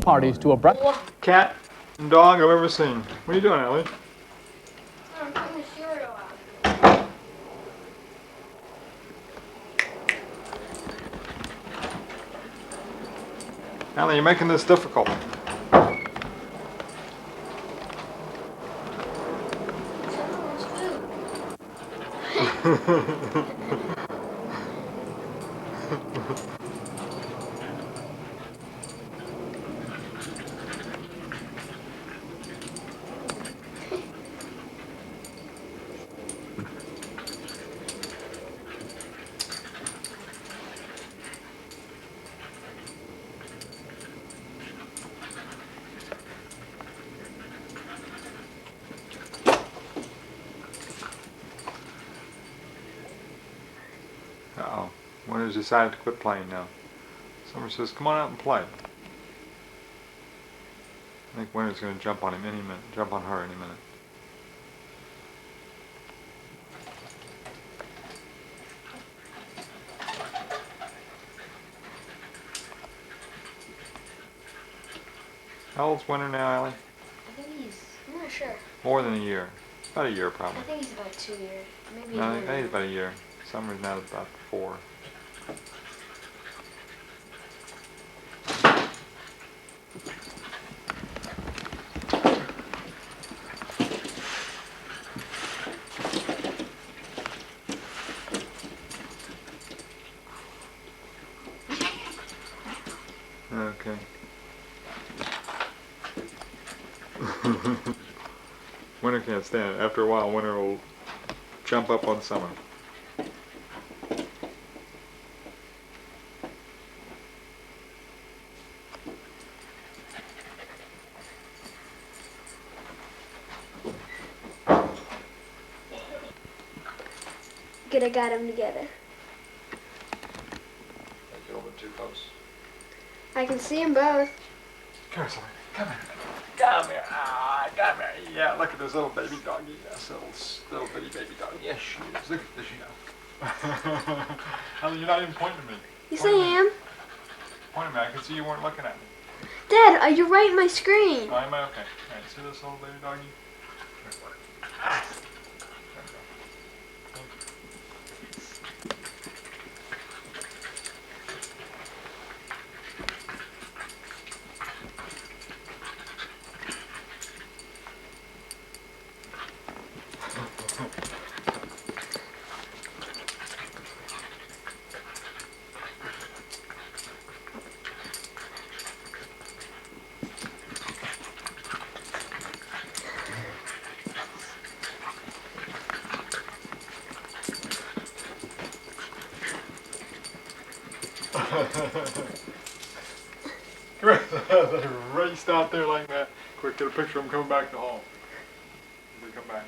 parties to a breakfast. Cat and dog I've ever seen. What are you doing, Ellie? I'm putting the cereal out. Ellie, you're making this difficult. Someone's food. Uh-oh. Winter's decided to quit playing now. Summer says, come on out and play. I think Winter's going to jump on him any minute. Jump on her any minute. How old's Winter now, Ellie? I think I'm not sure. More than a year. About a year, probably. I think he's about 2 years. Maybe No, I more. think he's about a year. Summer's now about 4. Okay. Winter can't stand it. After a while, Winter will jump up on Summer. Good, I got them together. Get a little bit too close. I can see them both. Come here, Summer. Come here. Come here. Ah, come here. Yeah, look at this little baby doggy. Yes, little bitty baby dog. Yes, she is. Look at this, you know. Ellie, you're not even pointing at me. Yes, I am. Point at me. I can see you weren't looking at me. Dad, you're right in my screen. Oh, am I? Okay. All right, see this little baby doggy? Ah. They raced out there like that. Quick, get a picture of them coming back to home. They come back.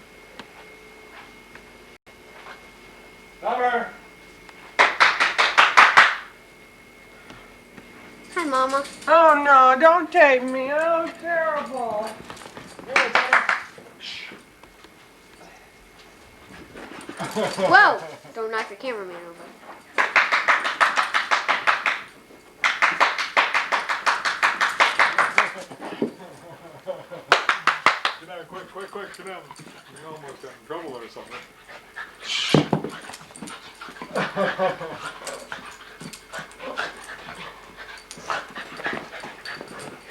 Summer! Hi, Mama. Oh no, don't take me. Oh, terrible. Whoa! Don't knock the cameraman over. Get down, quick, get down. You almost got in trouble or something.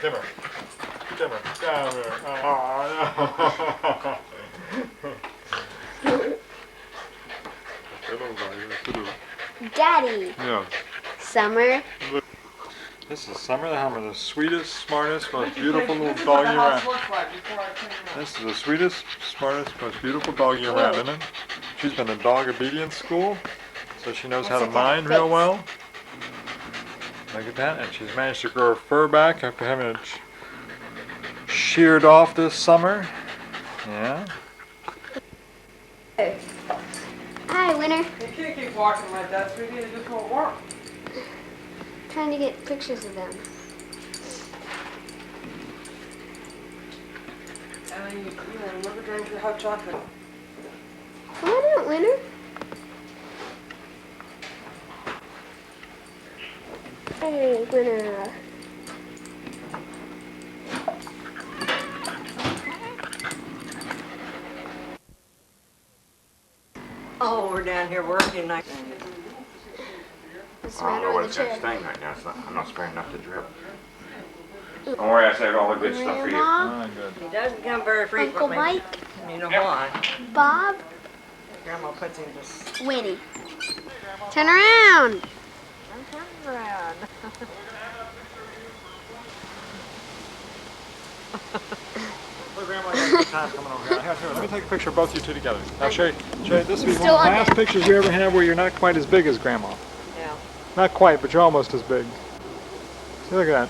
Timber, down there. Daddy. Yeah. Summer. This is Summer the Hummer, the sweetest, smartest, most beautiful little doggy around. This is the sweetest, smartest, most beautiful doggy around, isn't it? She's been in dog obedience school, so she knows how to mind real well. Look at that, and she's managed to grow her fur back after having it sheared off this summer. Yeah. Hi, Winter. You can't keep walking like that, sweetie. It just won't work. Trying to get pictures of them. And you never drink your hot chocolate. Why not, Winter? Hey, Winter. Oh, we're down here working like. What's the I don't matter know what with it's the got chair? stain right now. I'm not spraying enough to drip. Don't worry, I saved all the good stuff for you. Grandma, Good. He doesn't come very Uncle frequently. Mike, You know why? Bob, Grandma puts him to sleep. Winnie. Turn around. Around. Well, Grandma, you had a good time coming over here. Here, let me take a picture of both you two together. I'll show you. This will be one of the Still on last there. pictures you ever have where you're not quite as big as Grandma. Yeah. Not quite, but you're almost as big. See, look at that.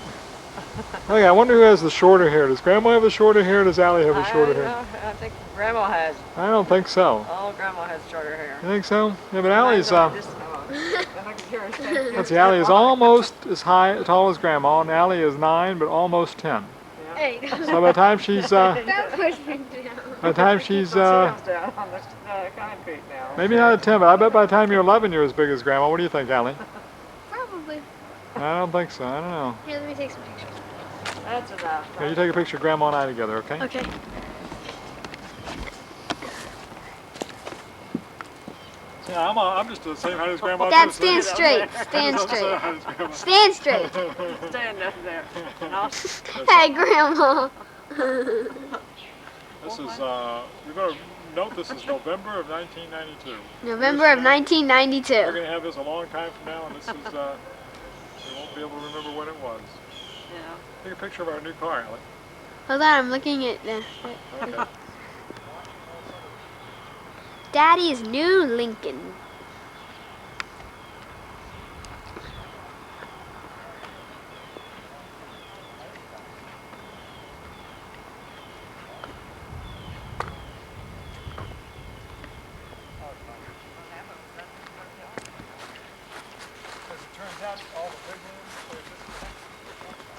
Look, I wonder who has the shorter hair. Does Grandma have the shorter hair or does Allie have the shorter hair? I think Grandma has. I don't think so. Oh, Grandma has shorter hair. You think so? Yeah, but Allie's, I can hear her say, let's see, Allie is almost as tall as Grandma, and Allie is 9, but almost 10. Hey, So by the time she's, that push me down. by the time she's, She comes down on the concrete now. maybe not a 10, but I bet by the time you're 11, you're as big as Grandma. What do you think, Allie? Probably. I don't think so. I don't know. Here, let me take some pictures. That's enough. Here, you take a picture of Grandma and I together, okay? Okay. Yeah, I'm just the same height as Grandma. Dad, stand straight. Stand straight. Stand straight. Stand up there. No. Hey, Grandma. This is, you better note this is November of 1992. November of We're 1992. going to have this a long time from now, and this is, we won't be able to remember when it was. Yeah. Take a picture of our new car, Allie. Hold on, I'm looking at the Okay. Daddy's new Lincoln. As it turns out, all the big ones are just...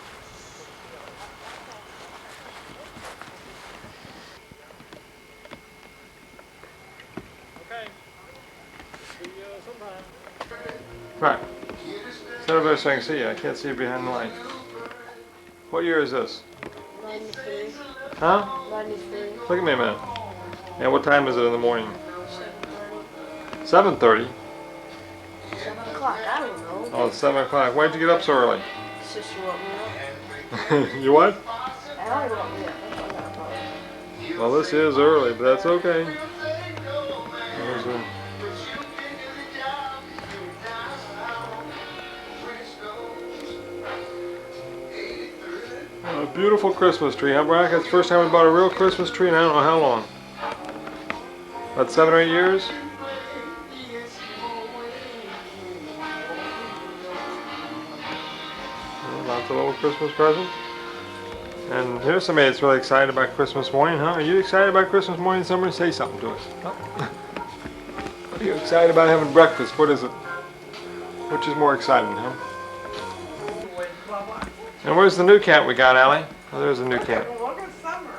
Okay. See you sometime. Right. Set over so I can see you. I can't see you behind the light. What year is this? 93. Huh? 93. Look at me a minute. Yeah, what time is it in the morning? 7:30. 7 o'clock, I don't know. Oh, it's 7 o'clock. Why'd you get up so early? Sister woke me up. You what? Allie woke me up. That's all that matters. Well, this is early, but that's okay. There's a beautiful Christmas tree, huh, Brock? It's the first time we bought a real Christmas tree in I don't know how long. About 7 or 8 years? Yeah, lots of little Christmas presents. And here's somebody that's really excited about Christmas morning, huh? Are you excited about Christmas morning? Somebody say something to us. Huh? Are you excited about having breakfast? What is it? Which is more exciting, huh? And where's the new cat we got, Allie? Oh, there's a new cat. Look at Summer.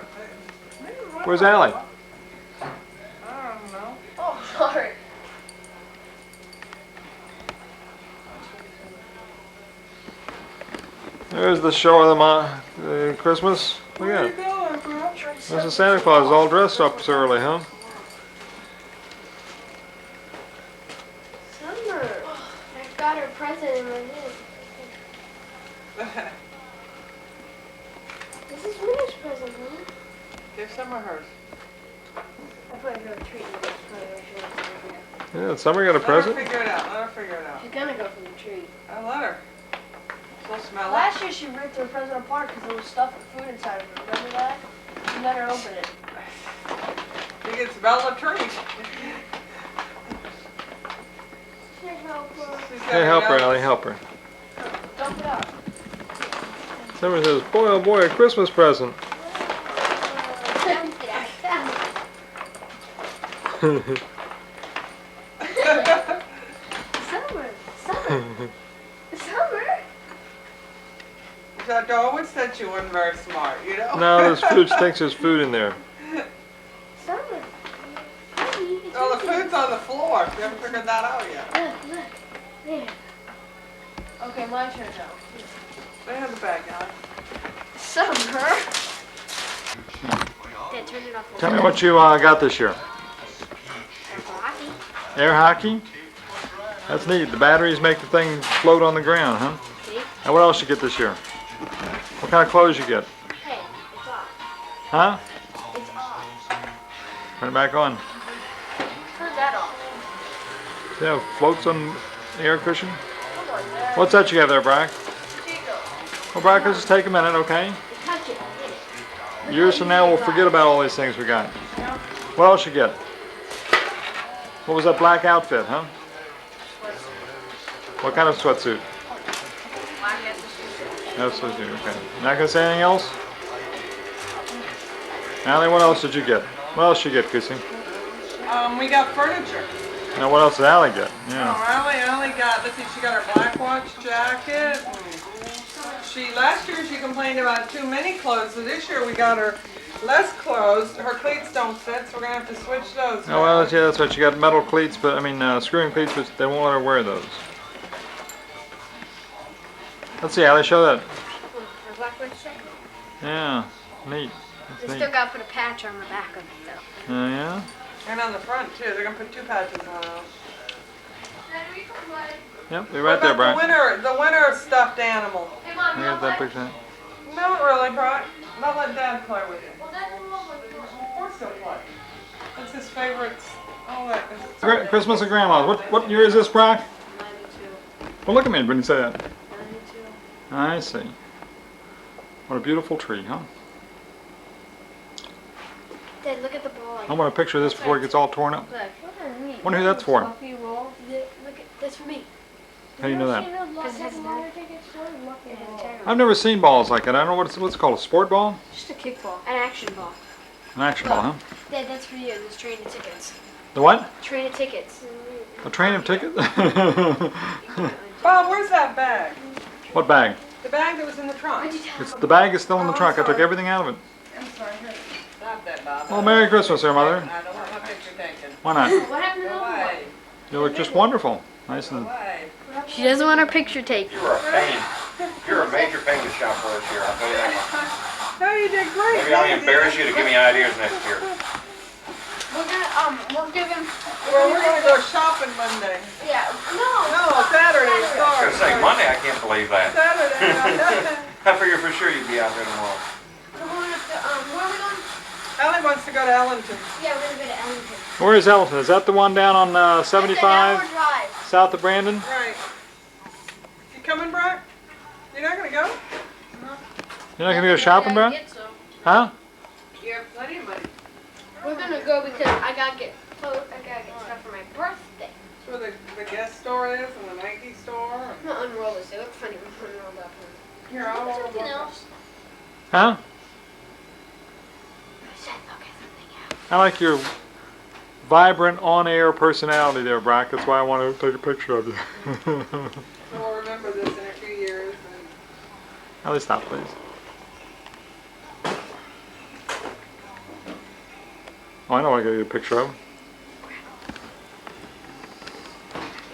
Where's Allie? I don't know. Oh, sorry. There's the show of the Christmas. Look Where at you it. going, bro? There's the Santa Claus all dressed up so early, huh? Summer. I got her present in my hand. This is Winter's present, huh? Give Summer hers. I put her a treat in this for her. She wants to go here. Yeah, Summer got a Let her present. figure it out. Let her figure it out. She's gonna go for the treat. I'll let her. She'll smell it. Last year she ripped her present apart because there was stuff with food inside of it. Remember that? She let her open it. You can smell the treat. Here, help her. She's Hey, help her, got Allie, help her. Dump it out. Summer says, boy, oh boy, a Christmas present. Dump it out. Summer. Summer. Summer. I always said you weren't very smart, you know? No, there's food. She thinks there's food in there. Summer. Honey, it's Oh, the empty. food's on the floor. You haven't figured that out yet. Look, look. There. Okay, my turn now. They have the bag, Allie. Summer. Dad, turn it off. Tell me what you got this year. Hockey. Air hockey? That's neat. The batteries make the thing float on the ground, huh? See? And what else you get this year? What kind of clothes you get? Hey, it's off. Huh? It's off. Turn it back on. Turn that off. See how it floats on the air cushion? Come on, there. What's that you have there, Brack? Chico. Well, Brack, let's just take a minute, okay? Touch it. Hit it. Years from now, we'll forget about all these things we got. What else you get? What was that black outfit, huh? What kind of sweatsuit? No sweatsuit, okay. Not gonna say anything else? Allie, what else did you get? What else you get, Kissy? We got furniture. Now, what else did Allie get? Oh, Yeah. Allie got, let's see, she got her black watch jacket. Last year she complained about too many clothes, so this year we got her less clothes. Her cleats don't fit, so we're gonna have to switch those. Oh, well, yeah, that's right. She got metal cleats, but I mean, screwing cleats, but they won't let her wear those. Let's see, Allie, show that. Her black watch jacket. Yeah, neat. They That's still neat. gotta put a patch on the back of it though. Oh, yeah? And on the front too, they're gonna put 2 patches on it. Yep, they're What right there, about Brian. the winter stuffed animal? I got that picture. Not really, Brock. Not let Dad play with it. Of course he'll play. That's his favorite. Oh, that is. Christmas at Grandma's. What year is this, Brock? 92. Well, look at me when you say that. 92. I see. What a beautiful tree, huh? Dad, look at the ball. I want a picture of this before it gets all torn up. Look. Wonder who that's for. Look at this for me. How do you know that? Because it has a I've never seen balls like that. I don't know what's it called. A sport ball? Just a kickball. An action ball. An action ball, huh? Dad, that's for you. There's train of tickets. The what? Train of tickets. A train of tickets? Bob, where's that bag? What bag? The bag that was in the trunk. The bag is still in the Oh, trunk. I took sorry. everything out of it. I'm sorry. Here. Stop that, Bob. Well, Merry Christmas there, Mother. I don't want my picture taken. Why not? What happened to the other one? You look just wonderful. Nice and... She doesn't want her picture taken. You were a pain. You're a major pain to shop for us here, I'll tell you that much. No, you did great. Maybe I'll embarrass you to give me ideas next year. We're gonna we'll give him. Well, we're gonna go shopping Monday. Yeah. No. No, Saturday. I was Sorry. gonna say Monday, I can't believe that. Saturday. I figure for sure you'd be out there tomorrow. We're going to where are we going? Ellie wants to go to Ellington. Yeah, we're gonna go to Ellington. Where is Ellington? Is that the one down on It's an 75 hour drive. south of Brandon? Right. You coming, Brock? You're not gonna go? You're not going to go shopping, bro? Huh? You have plenty of money. We're gonna go because I gotta get clothes. I gotta get stuff for my birthday. That's where the guest store is and the Nike store. I'm gonna unroll this. They look funny when I unrolled up. Here, I'll There's roll something them. else. Huh? I said, look at something else. I like your vibrant on-air personality there, Brock. That's why I want to take a picture of you. So we'll remember this in a few years. Ellie, stop, please. Oh, I know I got to get a picture of him.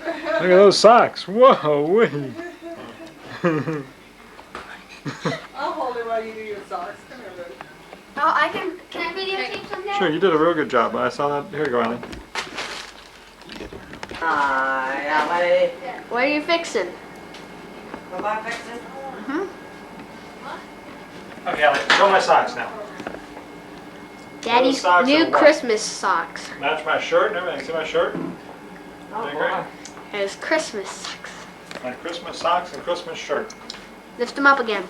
Look at those socks. Whoa, wee. I'll hold it while you do your socks. Come here, buddy. Oh, I can I videotape some now? Sure, you did a real good job. I saw that. Here you go, Ellie. Hi, Ellie. What are you fixing? Am I fixing? Okay, Ellie, show my socks now. Daddy's socks are new what? Christmas socks. Match my shirt and everything. See my shirt? Oh, Isn't that There's Christmas socks. great? My Christmas socks and Christmas shirt. Lift them up again.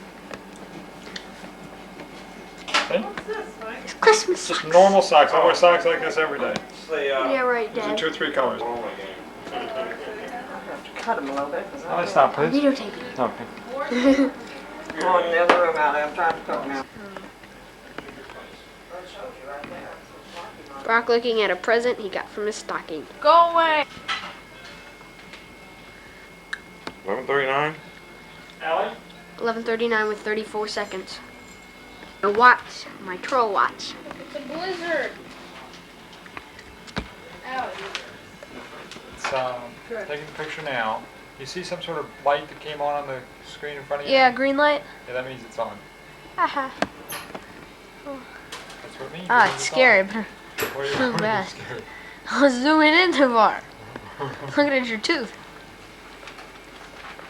See? What's this, Mike? It's Christmas Just socks. normal socks. I wear socks like this every day. It's the, Yeah, right, There's in Dad. 2 or 3 colors. bowling game. Cut them a little bit. Ellie, stop, please. Videotaping. Okay. Oh, in the other room, Ellie. I'm trying to cook now. Brock looking at a present he got from his stocking. Go away. 11:39. Ellie? 11:39 with 34 seconds. A watch, my troll watch. It's a blizzard. Ow. It's taking a picture now. You see some sort of light that came on the screen in front of you? Yeah, green light. Yeah, that means it's on. Haha. That's what it means. Ah, It means it's on. scary. Where are you So where are you bad. scared? I was zooming in too far. Look at your tooth.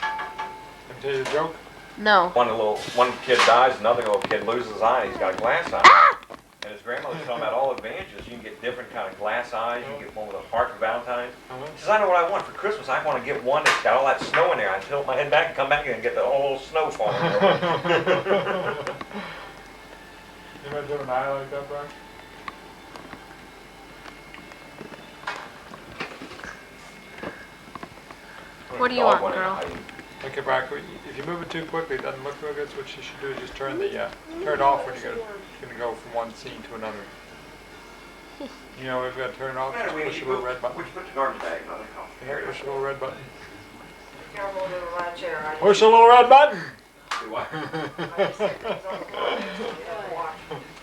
Let me tell you a joke. No. One kid dies, another little kid loses his eye. He's got a glass eye. And his grandmother's talking about all advantages. You can get different kind of glass eyes. You can get one with a heart for Valentine's. He says, I know what I want for Christmas. I want to get one that's got all that snow in there. I tilt my head back and come back and get the whole snow falling over. You might have an eye like that, Brock? What do you want, girl? Okay, Brock, if you move it too quickly, it doesn't look real good, so what you should do is just turn it off when you're gonna go from one scene to another. You know, we've got to turn it off, just push the little red button. Where'd you put the garbage bag? Push the little red button. Careful with the right chair. Push the little red button! Do what?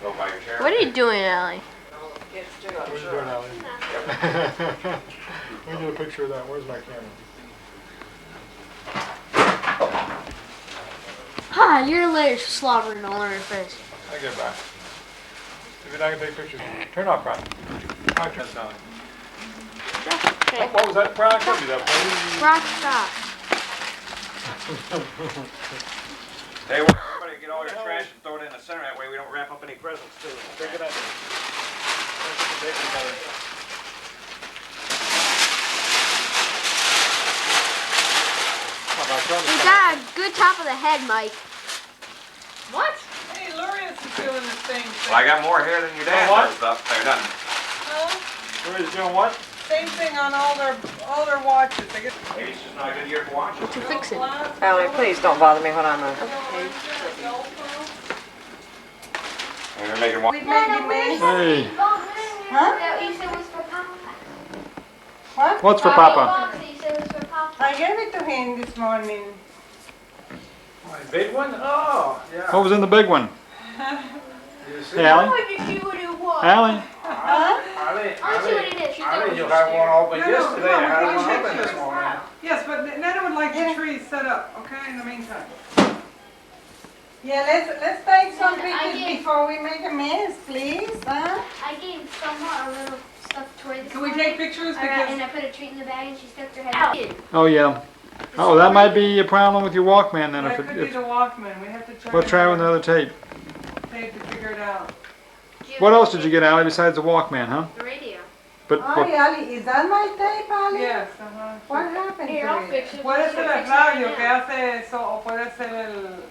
Go by your chair. What are you doing, Allie? What are you doing, Allie? Let me get a picture of that. Where's my camera? Ha! Your layers slobbering all over your face. I'll get back. If you're not going to take pictures, turn off, Brian. Turn it down. Okay. What was that, Brian? Give me that, please. Rock stop. Hey, everybody get all your trash and throw it in the center. That way we don't wrap up any presents, too. Take it out. You got a good top of the head, Mike. What? Hey, Lurius is doing the same thing. Well, I got more hair than your dad what? does up there, doesn't he? Huh? Who's doing what? Same thing on all their watches. They get Maybe it's just not a good year for watching. To fix it. Allie, please don't bother me when I'm And they're making watch. Hey. Huh? You said was for Papa. What? What's for Papa? You said was for Papa. I gave it to him this morning. My big one? Oh, yeah. What was in the big one? You see? Hey, Allie? I want to see what it was. Allie? Huh? I want to see what it is. You think You had one open No, yesterday. no, I had we one can open take this pictures. morning. Yes, but Nana would like the tree set up, okay, in the meantime. Yeah, let's take some I pictures did. before we make a mess, please. Huh? I gave someone a little stuffed toy this Can we morning. take pictures? And Because I put a treat in the bag and she stuck her head out. Oh, yeah. Oh, that might be a problem with your Walkman then. that If could it, be if, the Walkman. We have to try. we'll try with another tape. Tape to figure it out. What else did you get, Allie, besides the Walkman, huh? The radio. But Hi, what, Ali. Is that my tape, Ali? Yes, What happened Here, to I'll it? fix it. Puede ser She'll el fix it radio right que now. hace eso, o puede ser el.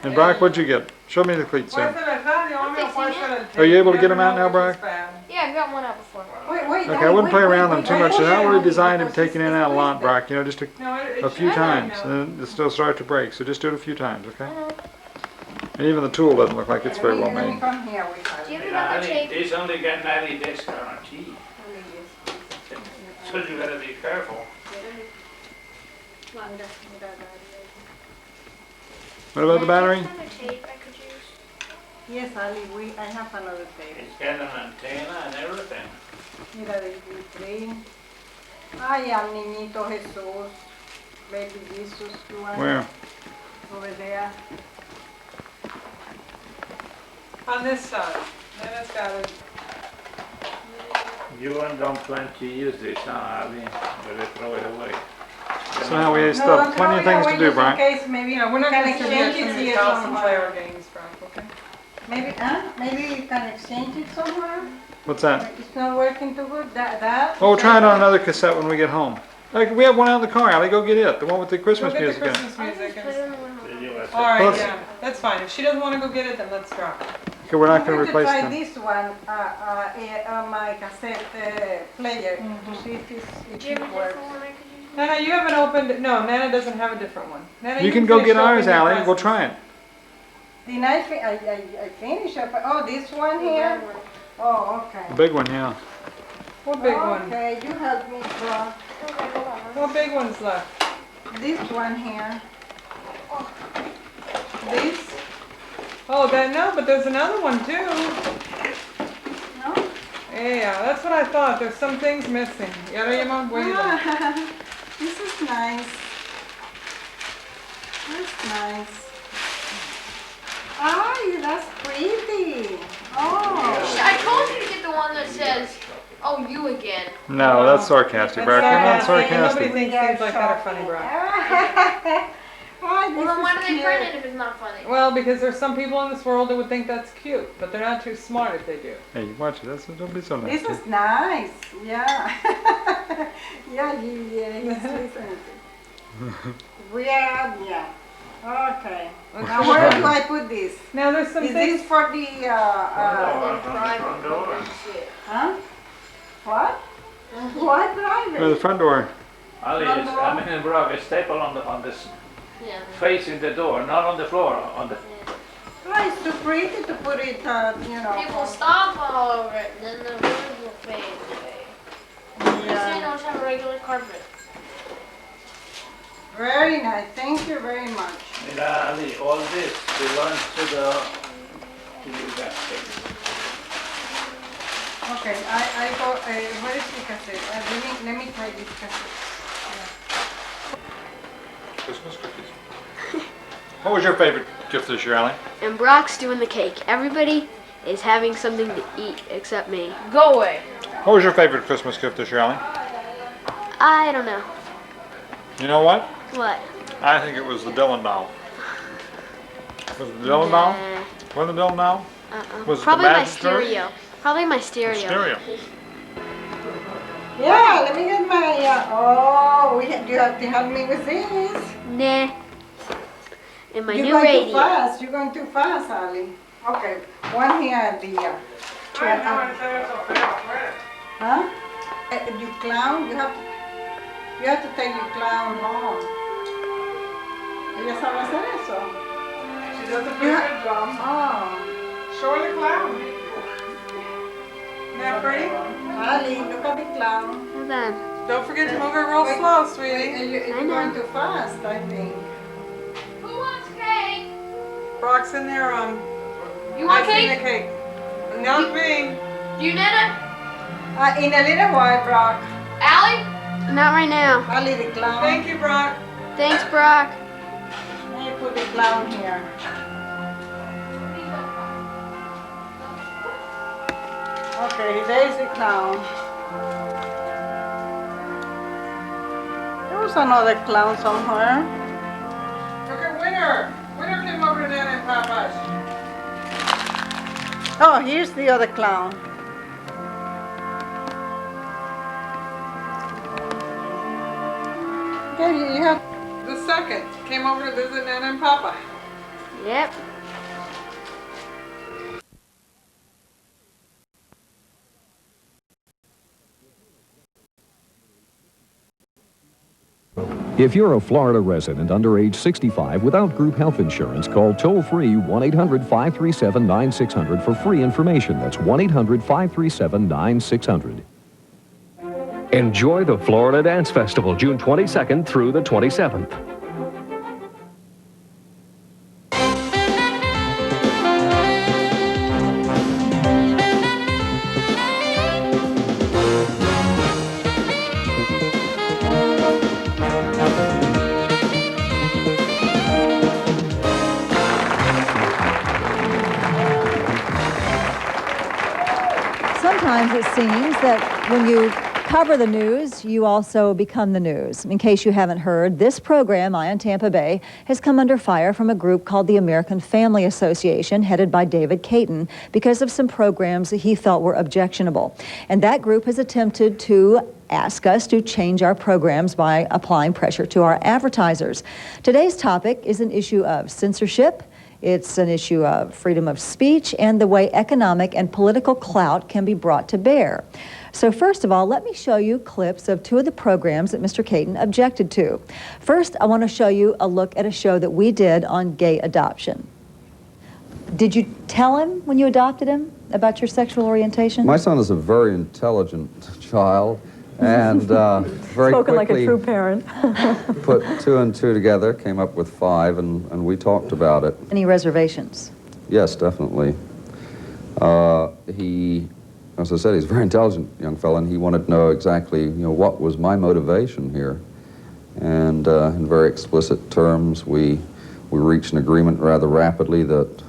and Brock, what'd you get? Show me the cleats Puede there. ser el radio, I'm mami, o puede fixing ser el tape. Are you able to get Never them out know now, which Brock? is bad. Yeah, I've got one out before. Wait, Okay, I wouldn't play around them too much. They're not really wait, designed to be because taken in and out a lot, Brock. You know, just No, it a few should right times. now. And they'll start to break. So just do it a few times, okay? And even the tool doesn't look like it's very well Let me made. come here with Do you Ali. have another tape? This only got 90 days guarantee. So you gotta be careful. What about the battery? Another tape I could use. Yes, Ali, I have another tape. It's got an antenna and everything. Mira, the tree. Ay, al niñito Jesús. Baby Jesus. You want Where? over there? On this side. Nana's got it. You don't plan to use this, Ali, but throw it away. So now we No, still have don't plenty of throw it things to away do, just in Brian. case maybe, Yeah, we're not can going to exchange sit it here here and some somewhere. player games, Frank, okay? Maybe, maybe we can exchange it somewhere. What's that? It's not working too good. That. Oh, we'll try it on another cassette when we get home. Like, we have one out in the car, Allie. Go get it. The one with the Go Christmas get the music in it. Christmas I'll music. just put it on the one home. Did you let All right, Well, yeah, that's fine. If she doesn't want to go get it, then let's drop it. Okay, we're not I'm going to replace try them. this one on my cassette player to see if Do you it have a works. different one I could use? Nana, you haven't opened, no, Nana doesn't have a different one. Nana, You can go finish get ours, opening your Allie. We'll presents. try it. Did I finish up? Oh, this one here? Oh, okay. The big one, yeah. What big one? Okay, you help me draw. Okay, hold on. What big one's left? This one here. These? Oh, that, no, but there's another one too. No? Yeah, that's what I thought. There's some things missing. Ya lo llaman huevo. This is nice. That's nice. Ay, that's pretty. Oh. I told you to get the one that says Oh, you again. No, that's sarcastic, Brock. You're not Nobody sarcastic. thinks things like that are funny, Brock. Oh, Well, then why do they this print is it if it's not funny? Well, because there's some people in this world that would think that's cute, but they're not too smart if they do. Hey, watch it. Don't be so cute. nasty. This is nice. Yeah. Yeah, he's listening. Yeah. Okay. Now where do I put this? Now there's some Is things. this for the Front door. huh? What? Why private? Go to the front door. Ali, I mean, Brock, a staple on this Yeah. facing the door, not on the floor, on the. Oh, it's too pretty to put it, People stomp all over it, and then the words will fade away. Just so you Yeah. know, just have a regular carpet. Very nice. Thank you very much. And Ali, all this belongs to you guys. Okay, I go, where is the cassette? Let me try this cassette. Christmas cookies. What was your favorite gift this year, Allie? And Brock's doing the cake. Everybody is having something to eat except me. Go away. What was your favorite Christmas gift this year, Allie? I don't know. You know what? What? I think it was the Dylan doll. Was it the Dylan doll? Nah. Was it the Dylan doll? Was it the Probably my magic jar? stereo. Probably my stereo. Stereo. Yeah, let me get my, do you have to help me with this? Nah. And my You're new going too radio. fast. You're going too fast, Ali. Okay, one here at the, huh? You clown, you have to take your clown home. Ella sabe hacer eso. She does a pretty good job. Oh, Show her the clown. Isn't that pretty? Ali, look at the clown. Hold on. Don't forget to move it real slow, sweetie. You're I know. going too fast, I think. Who wants cake? Brock's in there, You want icing the cake? cake. Not me. Do you, Nana? In a little while, Brock. Allie? Not right now. Ali, the clown. Thank you, Brock. Thanks, Brock. Let me put the clown here. Okay, there's the clown. There was another clown somewhere. Look at Winter. Winter came over to Nana and Papa's. Oh, here's the other clown. Okay, you have. The second came over to visit Nana and Papa. Yep. If you're a Florida resident under age 65 without group health insurance, call toll-free 1-800-537-9600 for free information. That's 1-800-537-9600. Enjoy the Florida Dance Festival, June 22nd through the 27th. Sometimes it seems that when you cover the news, you also become the news. In case you haven't heard, this program, Eye on Tampa Bay, has come under fire from a group called the American Family Association, headed by David Caton, because of some programs that he felt were objectionable. And that group has attempted to ask us to change our programs by applying pressure to our advertisers. Today's topic is an issue of censorship. It's an issue of freedom of speech and the way economic and political clout can be brought to bear. So first of all, let me show you clips of two of the programs that Mr. Caton objected to. First, I want to show you a look at a show that we did on gay adoption. Did you tell him when you adopted him about your sexual orientation? My son is a very intelligent child and very Spoken like a quickly true parent. put two and two together, came up with five, and we talked about it. Any reservations? Yes, definitely. He, as I said, he's a very intelligent young fellow, and he wanted to know exactly, what was my motivation here. And in very explicit terms, we reached an agreement rather rapidly that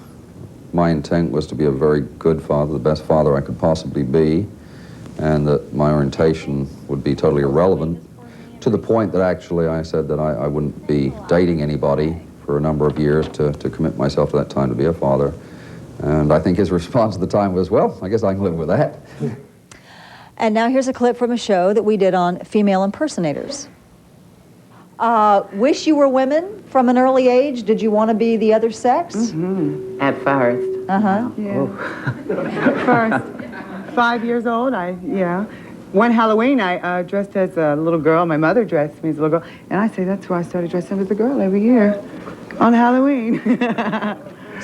my intent was to be a very good father, the best father I could possibly be, and that my orientation would be totally irrelevant, to the point that actually I said that I wouldn't be dating anybody for a number of years to commit myself at that time to be a father. And I think his response at the time was, well, I guess I can live with that. And now here's a clip from a show that we did on female impersonators. Wish you were women from an early age? Did you want to be the other sex? Mm-hmm. At first. Uh-huh. Yeah. First. 5 years old, One Halloween, I dressed as a little girl. My mother dressed me as a little girl. And I say that's why I started dressing as a girl every year on Halloween.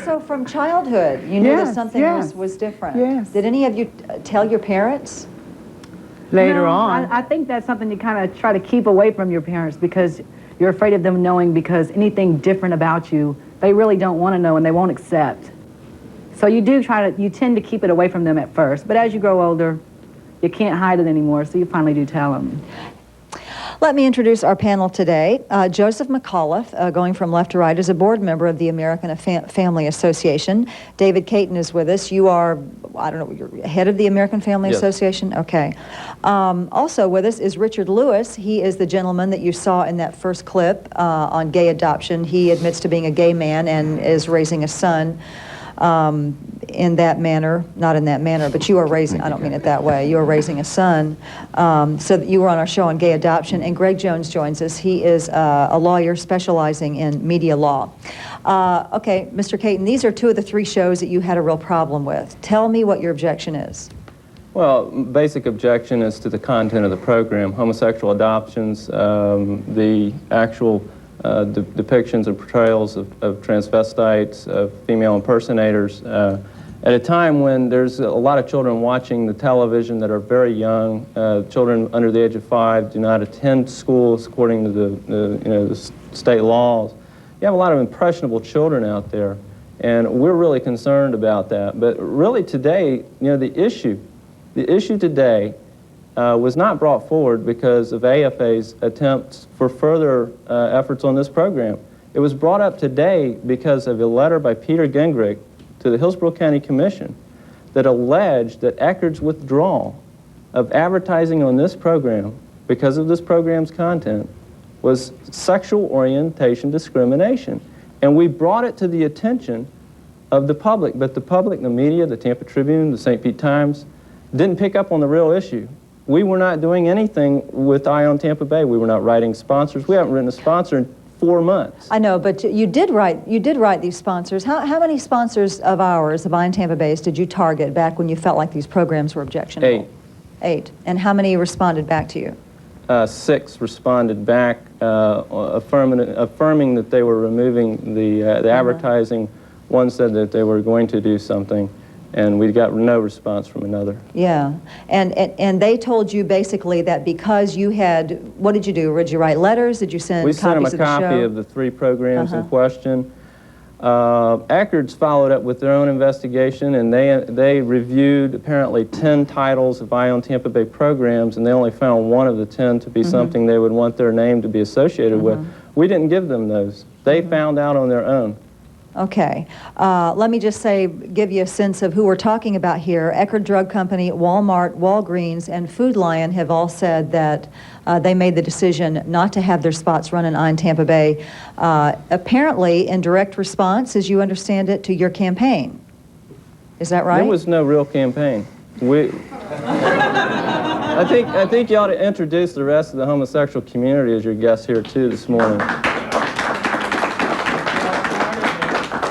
So from childhood, you knew that something was different. Yes. Did any of you tell your parents? Later on. I think that's something you kind of try to keep away from your parents because you're afraid of them knowing, because anything different about you, they really don't want to know and they won't accept. So you tend to keep it away from them at first, but as you grow older, you can't hide it anymore, so you finally do tell them. Let me introduce our panel today. Joseph McAuliffe, going from left to right, is a board member of the American Family Association. David Caton is with us. You are, I don't know, you're head of the American Family Association? Okay. Also with us is Richard Lewis. He is the gentleman that you saw in that first clip on gay adoption. He admits to being a gay man and is raising a son. In that manner, not in that manner, but you are raising, I don't mean it that way, you are raising a son. So that you were on our show on gay adoption, and Greg Jones joins us. He is a lawyer specializing in media law. Okay, Mr. Caton, these are two of the three shows that you had a real problem with. Tell me what your objection is. Well, basic objection is to the content of the program. Homosexual adoptions, the actual depictions and portrayals of transvestites, of female impersonators, at a time when there's a lot of children watching the television that are very young. Children under the age of 5 do not attend schools according to the state laws. You have a lot of impressionable children out there, and we're really concerned about that. But really today, the issue today was not brought forward because of AFA's attempts for further efforts on this program. It was brought up today because of a letter by Peter Gingrich to the Hillsborough County Commission that alleged that Eckerd's withdrawal of advertising on this program because of this program's content was sexual orientation discrimination. And we brought it to the attention of the public, but the public, the media, the Tampa Tribune, the St. Pete Times, didn't pick up on the real issue. We were not doing anything with Eye on Tampa Bay. We were not writing sponsors. We haven't written a sponsor in 4 months. I know, but you did write these sponsors. How many sponsors of ours, of Eye on Tampa Bay's, did you target back when you felt like these programs were objectionable? 8. And how many responded back to you? 6 responded back, affirming that they were removing the advertising. One said that they were going to do something, and we got no response from another. Yeah, and they told you basically that because you had, what did you do? Did you write letters? Did you send copies of the show? We sent them a copy of the 3 programs in question. Eckerd's followed up with their own investigation, and they reviewed apparently 10 titles of Eye on Tampa Bay programs, and they only found 1 of the 10 to be something they would want their name to be associated with. We didn't give them those. They found out on their own. Okay. Let me just give you a sense of who we're talking about here. Eckerd Drug Company, Walmart, Walgreens, and Food Lion have all said that they made the decision not to have their spots run in Eye on Tampa Bay, apparently in direct response, as you understand it, to your campaign. Is that right? There was no real campaign. I think you ought to introduce the rest of the homosexual community as your guests here too this morning.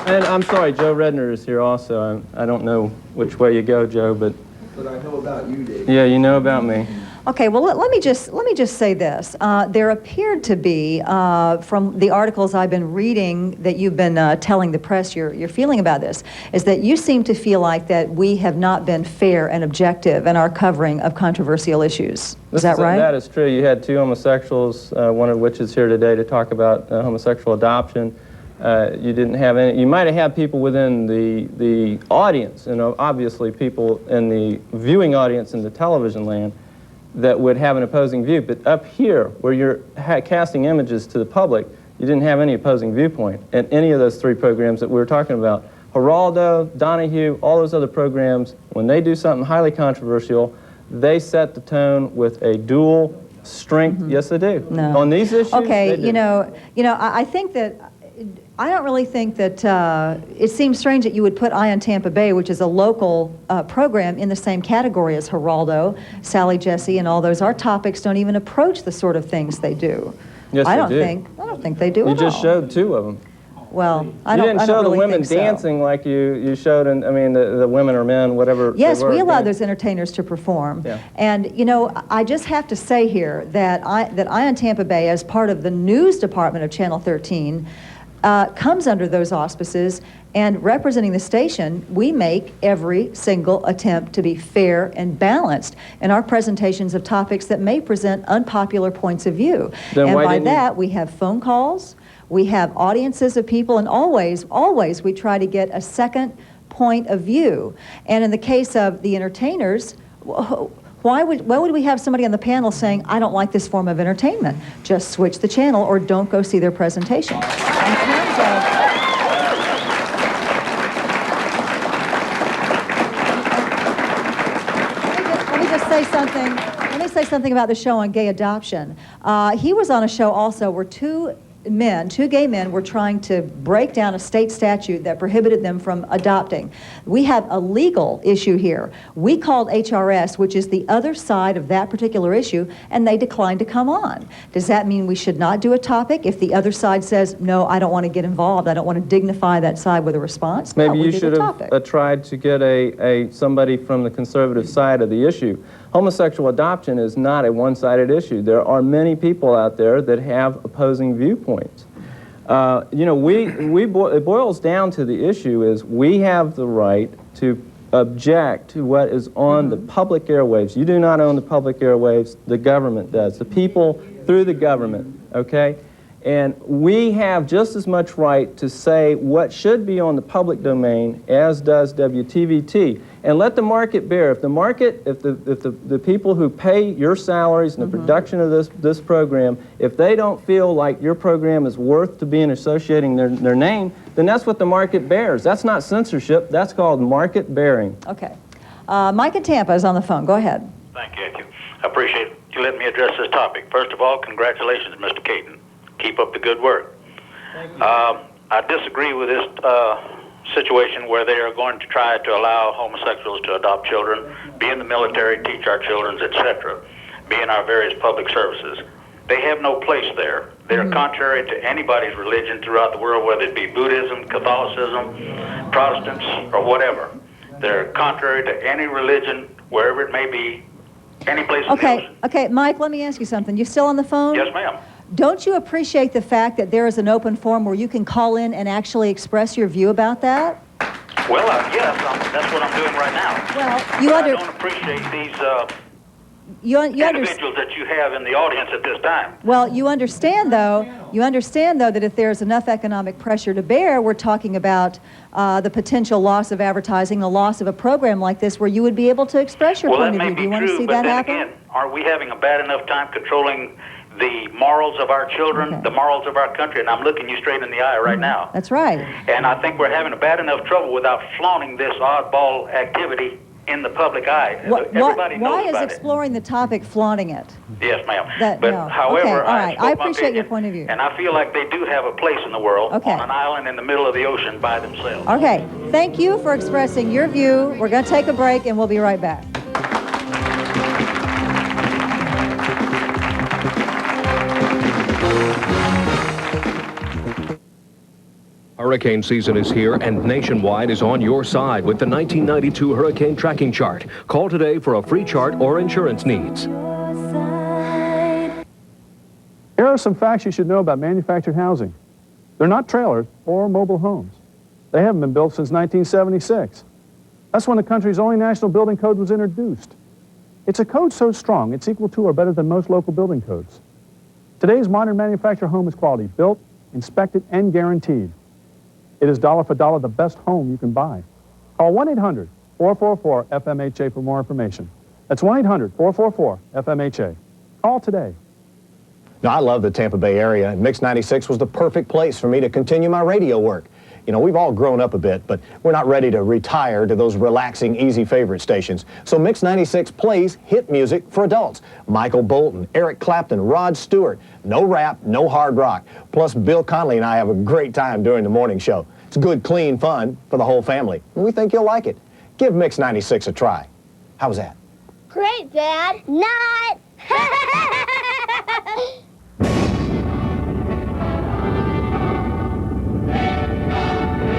And I'm sorry, Joe Redner is here also. I don't know which way you go, Joe, but I know about you, Dave. Yeah, you know about me. Okay, well, let me just say this. There appeared to be, from the articles I've been reading that you've been telling the press your feeling about this, is that you seem to feel like that we have not been fair and objective in our covering of controversial issues. Is that right? That is true. You had 2 homosexuals, one of which is here today to talk about homosexual adoption. You didn't have any. You might have had people within the audience, and obviously people in the viewing audience in the television land that would have an opposing view. But up here, where you're casting images to the public, you didn't have any opposing viewpoint in any of those 3 programs that we were talking about. Geraldo, Donahue, all those other programs, when they do something highly controversial, they set the tone with a dual strength. Yes, they do. No. On these issues, Okay, they do. I think that, I don't really think that, it seems strange that you would put Eye on Tampa Bay, which is a local program, in the same category as Geraldo, Sally Jesse, and all those. Our topics don't even approach the sort of things they do. Yes, I they don't do. think they do You at just all. showed 2 of them. Well, I You don't didn't I show don't the really women think so. dancing like you showed in, I mean, the women or men, whatever. Yes, they were we allow dancing. those entertainers to perform. Yeah. And, I just have to say here that Eye on Tampa Bay, as part of the news department of Channel 13, comes under those auspices, and representing the station, we make every single attempt to be fair and balanced in our presentations of topics that may present unpopular points of view. Then And why by didn't you- that, we have phone calls, we have audiences of people, and always we try to get a second point of view. And in the case of the entertainers, why would we have somebody on the panel saying, I don't like this form of entertainment? Just switch the channel or don't go see their presentation. In terms of, let me just say something. Let me say something about the show on gay adoption. He was on a show also where two gay men were trying to break down a state statute that prohibited them from adopting. We have a legal issue here. We called HRS, which is the other side of that particular issue, and they declined to come on. Does that mean we should not do a topic if the other side says, no, I don't want to get involved, I don't want to dignify that side with a response? Maybe No, we you do should the have topic. tried to get somebody from the conservative side of the issue. Homosexual adoption is not a one-sided issue. There are many people out there that have opposing viewpoints. It boils down to the issue is we have the right to object to what is on the public airwaves. You do not own the public airwaves, the government does. The people through the government, okay? And we have just as much right to say what should be on the public domain as does WTVT. And let the market bear. If the market, if the people who pay your salaries and the production of this program, if they don't feel like your program is worth to being associating their name, then that's what the market bears. That's not censorship. That's called market bearing. Okay. Mike in Tampa is on the phone. Go ahead. Thank you. I appreciate you letting me address this topic. First of all, congratulations, Mr. Caton. Keep up the good work. I disagree with this situation where they are going to try to allow homosexuals to adopt children, be in the military, teach our children, etc., be in our various public services. They have no place there. They are contrary to anybody's religion throughout the world, whether it be Buddhism, Catholicism, Protestants, or whatever. They're contrary to any religion, wherever it may be, any place in the ocean. Okay, Mike, let me ask you something. You still on the phone? Yes, ma'am. Don't you appreciate the fact that there is an open forum where you can call in and actually express your view about that? Well, yes, that's what I'm doing right now. Well, I don't appreciate these individuals that you have in the audience at this time. Well, you understand though that if there's enough economic pressure to bear, we're talking about the potential loss of advertising, the loss of a program like this where you would be able to express your point of view. Do you want to see that happen? Again, are we having a bad enough time controlling the morals of our children, the morals of our country? And I'm looking you straight in the eye right now. That's right. And I think we're having a bad enough trouble without flaunting this oddball activity in the public eye. Everybody knows why is about it. exploring the topic flaunting it? Yes, ma'am. No. However, okay, all right. I appreciate your opinion, point of view. and I feel like they do have a place in the world on an island in the middle of the ocean by themselves. Okay. Thank you for expressing your view. We're going to take a break and we'll be right back. Hurricane season is here, and Nationwide is on your side with the 1992 Hurricane Tracking Chart. Call today for a free chart or insurance needs. Here are some facts you should know about manufactured housing. They're not trailers or mobile homes. They haven't been built since 1976. That's when the country's only national building code was introduced. It's a code so strong, it's equal to or better than most local building codes. Today's modern manufactured home is quality, built, inspected, and guaranteed. It is dollar for dollar the best home you can buy. Call 1-800-444-FMHA for more information. That's 1-800-444-FMHA. Call today. Now, I love the Tampa Bay area, and Mix 96 was the perfect place for me to continue my radio work. You know, we've all grown up a bit, but we're not ready to retire to those relaxing, easy favorite stations. So Mix 96 plays hit music for adults. Michael Bolton, Eric Clapton, Rod Stewart. No rap, no hard rock. Plus, Bill Connolly and I have a great time during the morning show. It's good, clean fun for the whole family. And we think you'll like it. Give Mix 96 a try. How's that? Great, Dad. Not.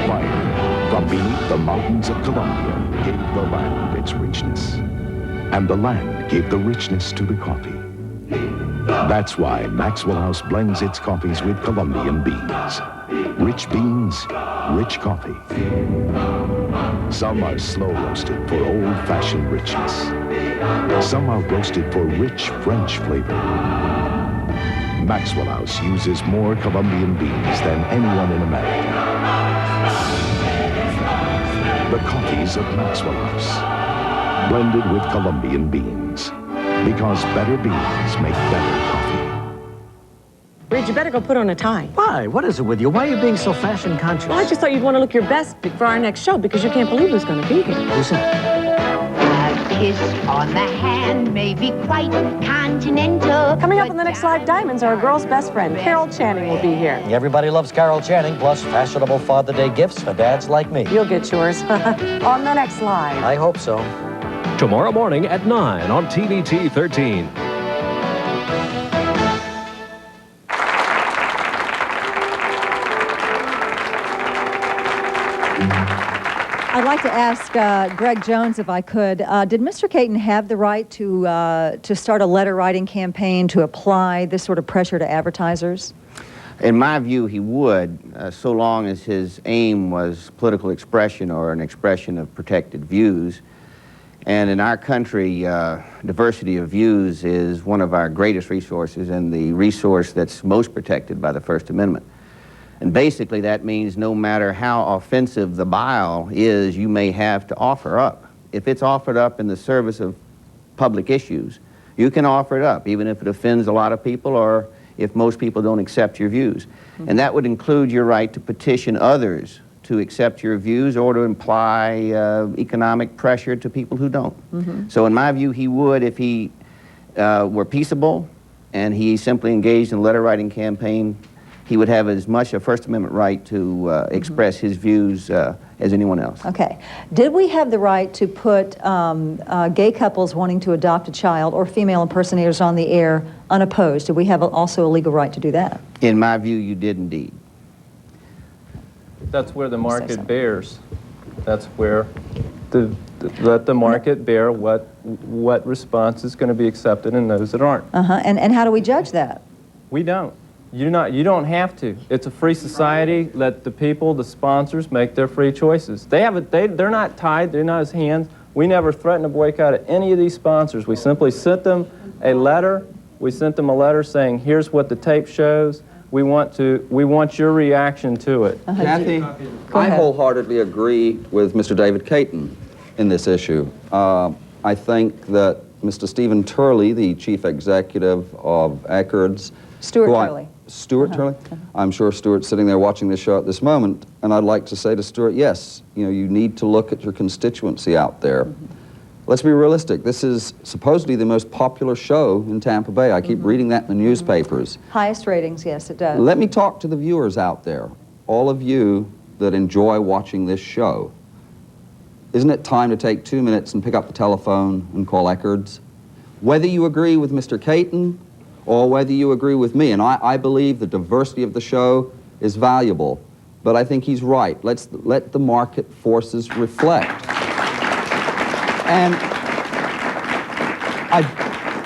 Fire from beneath the mountains of Colombia gave the land its richness. And the land gave the richness to the coffee. That's why Maxwell House blends its coffees with Colombian beans. Rich beans, rich coffee. Some are slow roasted for old-fashioned richness. Some are roasted for rich French flavor. Maxwell House uses more Colombian beans than anyone in America. The coffees of Maxwell House, blended with Colombian beans. Because better beans make better coffee. Reed, you better go put on a tie. Why? What is it with you? Why are you being so fashion conscious? Well, I just thought you'd want to look your best for our next show because you can't believe who's going to be here. Who's that? A kiss on the hand may be quite continental. Coming up on the next Live Diamonds, our girl's best friend, Carol Channing, will be here. Everybody loves Carol Channing, plus fashionable Father Day gifts for dads like me. You'll get yours on the next Live. I hope so. Tomorrow morning at 9 on TVT 13. I'd like to ask Greg Jones, if I could, did Mr. Caton have the right to start a letter writing campaign to apply this sort of pressure to advertisers? In my view, he would, so long as his aim was political expression or an expression of protected views. And in our country, diversity of views is one of our greatest resources and the resource that's most protected by the First Amendment. And basically that means no matter how offensive the bile is, you may have to offer up. If it's offered up in the service of public issues, you can offer it up, even if it offends a lot of people or if most people don't accept your views. Mm-hmm. And that would include your right to petition others to accept your views or to imply economic pressure to people who don't. Mm-hmm. So in my view, he would if he were peaceable and he simply engaged in a letter writing campaign. He would have as much a First Amendment right to express his views as anyone else. Okay. Did we have the right to put gay couples wanting to adopt a child or female impersonators on the air unopposed? Did we have also a legal right to do that? In my view, you did indeed. That's where the market bears. That's where let the market bear what response is going to be accepted and those that aren't. And how do we judge that? We don't. You don't have to. It's a free society. Let the people, the sponsors, make their free choices. They're not tied. They're not as hands. We never threatened to boycott any of these sponsors. We simply sent them a letter. We sent them a letter saying, here's what the tape shows. We want your reaction to it. Kathy, I wholeheartedly agree with Mr. David Caton in this issue. I think that Mr. Stephen Turley, the chief executive of Eckerd's, Stuart Turley. Stuart Turley? I'm sure Stuart's sitting there watching this show at this moment, and I'd like to say to Stuart, yes, you need to look at your constituency out there. Let's be realistic. This is supposedly the most popular show in Tampa Bay. I keep reading that in the newspapers. Highest ratings, yes, it does. Let me talk to the viewers out there, all of you that enjoy watching this show. Isn't it time to take 2 minutes and pick up the telephone and call Eckerd's? Whether you agree with Mr. Caton or whether you agree with me, and I believe the diversity of the show is valuable, but I think he's right. Let the market forces reflect. And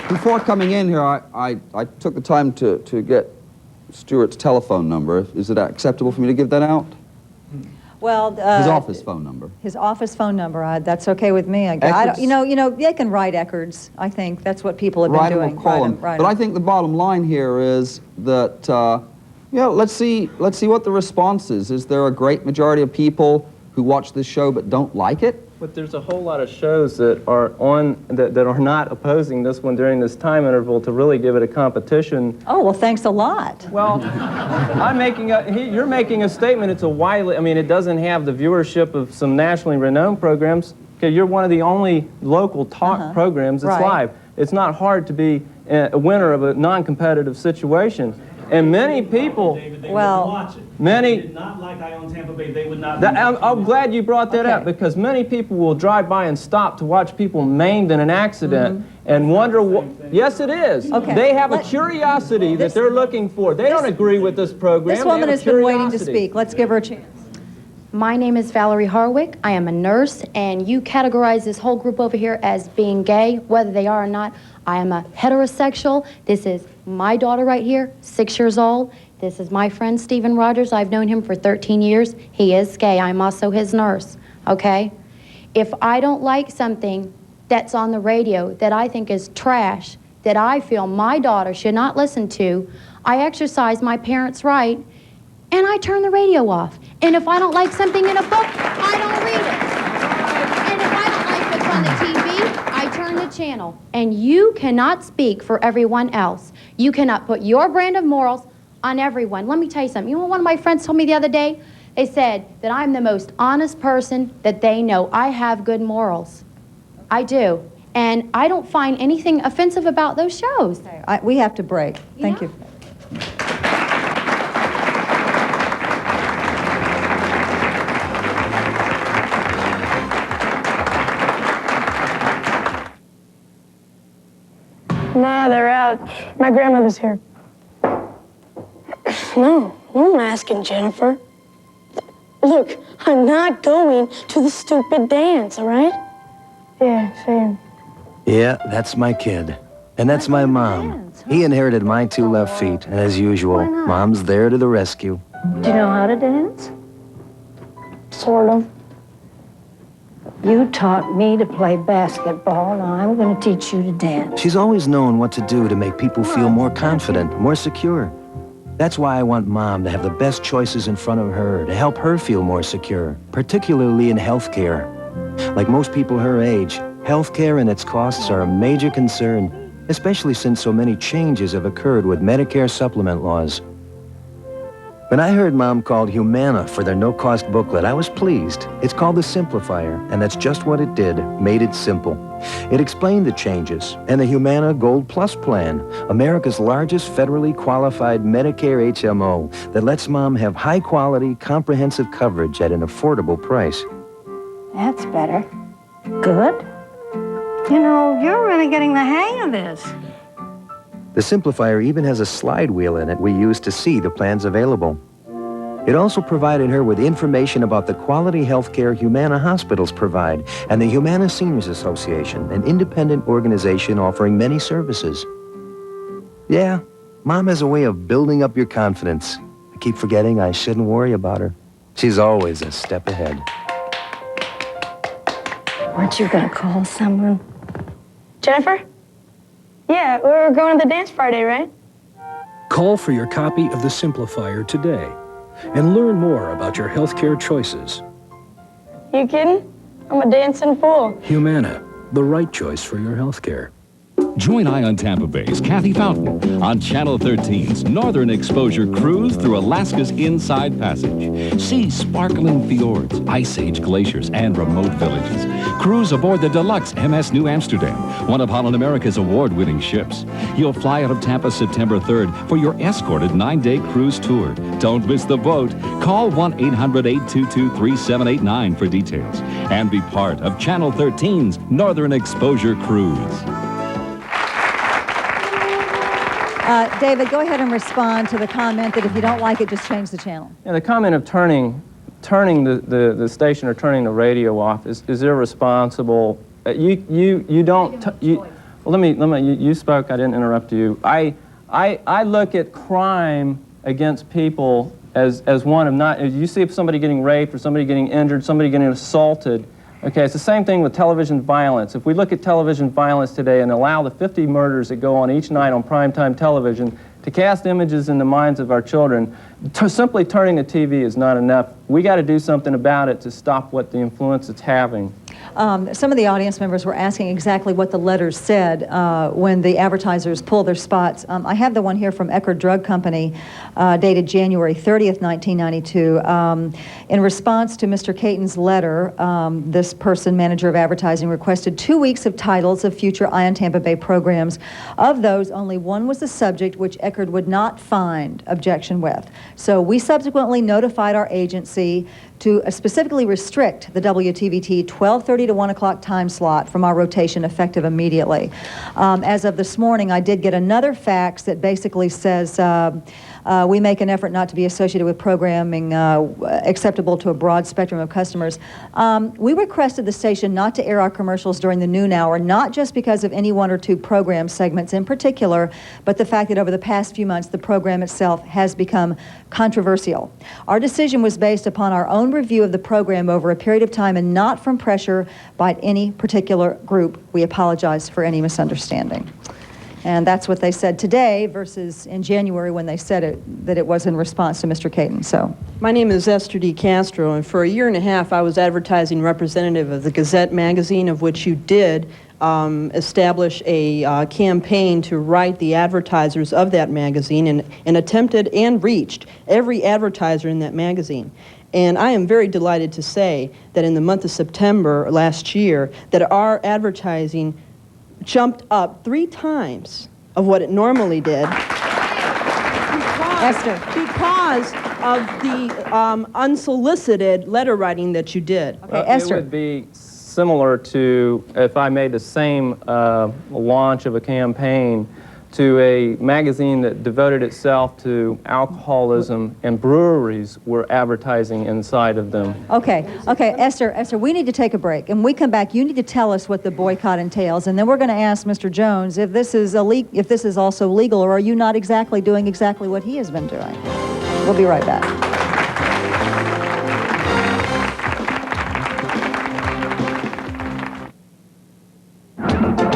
before coming in here, I took the time to get Stuart's telephone number. Is it acceptable for me to give that out? Well, his office phone number. His office phone number. That's okay with me. I don't, you know, they can write Eckerd's. I think that's what people have been doing. But I think the bottom line here is that let's see what the response is. Is there a great majority of people who watch this show but don't like it? But there's a whole lot of shows that are on that are not opposing this one during this time interval to really give it a competition. Oh, well, thanks a lot. Well, you're making a statement. It's a widely, I mean, it doesn't have the viewership of some nationally renowned programs. Okay, you're one of the only local talk programs that's live. It's not hard to be a winner of a non-competitive situation. And many people, many, not like I own Tampa Bay, they would not. I'm glad you brought that up, because many people will drive by and stop to watch people maimed in an accident and wonder what. Yes, it is. Okay. They have a curiosity that they're looking for. They don't agree with this program. This woman has been waiting to speak. Let's give her a chance. My name is Valerie Harwick. I am a nurse, and you categorize this whole group over here as being gay, whether they are or not. I am a heterosexual. This is my daughter right here, 6 years old. This is my friend Stephen Rogers. I've known him for 13 years. He is gay. I'm also his nurse, okay? If I don't like something that's on the radio that I think is trash, that I feel my daughter should not listen to, I exercise my parents' right, and I turn the radio off. And if I don't like something in a book, I don't read it. And if I don't like what's on the TV, I turn the channel. And you cannot speak for everyone else. You cannot put your brand of morals on everyone. Let me tell you something. You know what one of my friends told me the other day? They said that I'm the most honest person that they know. I have good morals. I do. And I don't find anything offensive about those shows. Okay, we have to break. Thank you. Nah, they're out. My grandmother's here. No, I'm asking Jennifer. Look, I'm not going to the stupid dance, all right? Yeah, same. Yeah, that's my kid. And that's my mom. He inherited my 2 left feet, and as usual, Mom's there to the rescue. Do you know how to dance? Sort of. You taught me to play basketball, now I'm going to teach you to dance. She's always known what to do to make people feel more confident, more secure. That's why I want Mom to have the best choices in front of her, to help her feel more secure, particularly in healthcare. Like most people her age, healthcare and its costs are a major concern, especially since so many changes have occurred with Medicare supplement laws. When I heard Mom called Humana for their no-cost booklet, I was pleased. It's called The Simplifier, and that's just what it did, made it simple. It explained the changes, and the Humana Gold Plus plan, America's largest federally qualified Medicare HMO that lets Mom have high-quality, comprehensive coverage at an affordable price. That's better. Good. You know, you're really getting the hang of this. The Simplifier even has a slide wheel in it we use to see the plans available. It also provided her with information about the quality health care Humana hospitals provide and the Humana Seniors Association, an independent organization offering many services. Yeah, Mom has a way of building up your confidence. I keep forgetting I shouldn't worry about her. She's always a step ahead. Weren't you going to call someone? Jennifer? Yeah, we're going to the dance Friday, right? Call for your copy of The Simplifier today and learn more about your healthcare choices. You kidding? I'm a dancing fool. Humana, the right choice for your healthcare. Join Eye on Tampa Bay's Kathy Fountain on Channel 13's Northern Exposure Cruise through Alaska's Inside Passage. See sparkling fjords, ice age glaciers, and remote villages. Cruise aboard the deluxe MS New Amsterdam, one of Holland America's award-winning ships. You'll fly out of Tampa September 3rd for your escorted 9-day cruise tour. Don't miss the boat. Call 1-800-822-3789 for details and be part of Channel 13's Northern Exposure Cruise. David, go ahead and respond to the comment that if you don't like it, just change the channel. Yeah, the comment of turning the station or turning the radio off is irresponsible. You don't. You spoke. I didn't interrupt you. I look at crime against people as one of not. You see somebody getting raped or somebody getting injured, somebody getting assaulted. Okay, it's the same thing with television violence. If we look at television violence today and allow the 50 murders that go on each night on primetime television to cast images in the minds of our children, Simply turning the TV is not enough. We got to do something about it to stop what the influence it's having. Some of the audience members were asking exactly what the letters said when the advertisers pulled their spots. I have the one here from Eckerd Drug Company dated January 30th, 1992. In response to Mr. Caton's letter, this person, manager of advertising, requested 2 weeks of titles of future Eye on Tampa Bay programs. Of those, only one was the subject which Eckerd would not find objection with. So we subsequently notified our agency to specifically restrict the WTVT 12:30 to 1 o'clock time slot from our rotation effective immediately. As of this morning, I did get another fax that basically says we make an effort not to be associated with programming acceptable to a broad spectrum of customers. We requested the station not to air our commercials during the noon hour, not just because of any one or two program segments in particular, but the fact that over the past few months the program itself has become controversial. Our decision was based upon our own review of the program over a period of time and not from pressure by any particular group. We apologize for any misunderstanding. And that's what they said today versus in January when they said it, that it was in response to Mr. Caton. So, my name is Esther D. Castro, and for a year and a half I was advertising representative of the Gazette magazine, of which you did establish a campaign to write the advertisers of that magazine, and attempted and reached every advertiser in that magazine. And I am very delighted to say that in the month of September last year, that our advertising jumped up 3 times of what it normally did because of the unsolicited letter writing that you did. Okay, Esther. It would be similar to if I made the same launch of a campaign to a magazine that devoted itself to alcoholism and breweries were advertising inside of them. Okay, Esther, we need to take a break. And when we come back, you need to tell us what the boycott entails. And then we're going to ask Mr. Jones if this is also legal, or are you not exactly doing exactly what he has been doing? We'll be right back.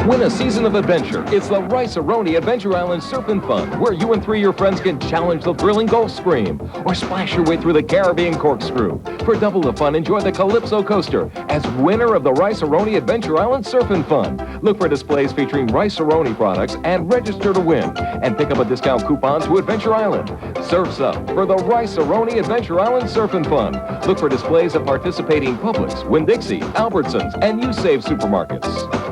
Win a season of adventure. It's the Rice-A-Roni Adventure Island Surf and Fun, where you and 3 of your friends can challenge the thrilling Gulf Stream or splash your way through the Caribbean Corkscrew. For double the fun, enjoy the Calypso Coaster as winner of the Rice-A-Roni Adventure Island Surf and Fun. Look for displays featuring Rice-A-Roni products and register to win. And pick up a discount coupon to Adventure Island. Surf's up for the Rice-A-Roni Adventure Island Surf and Fun. Look for displays at participating Publix, Winn-Dixie, Albertsons, and U-Save supermarkets.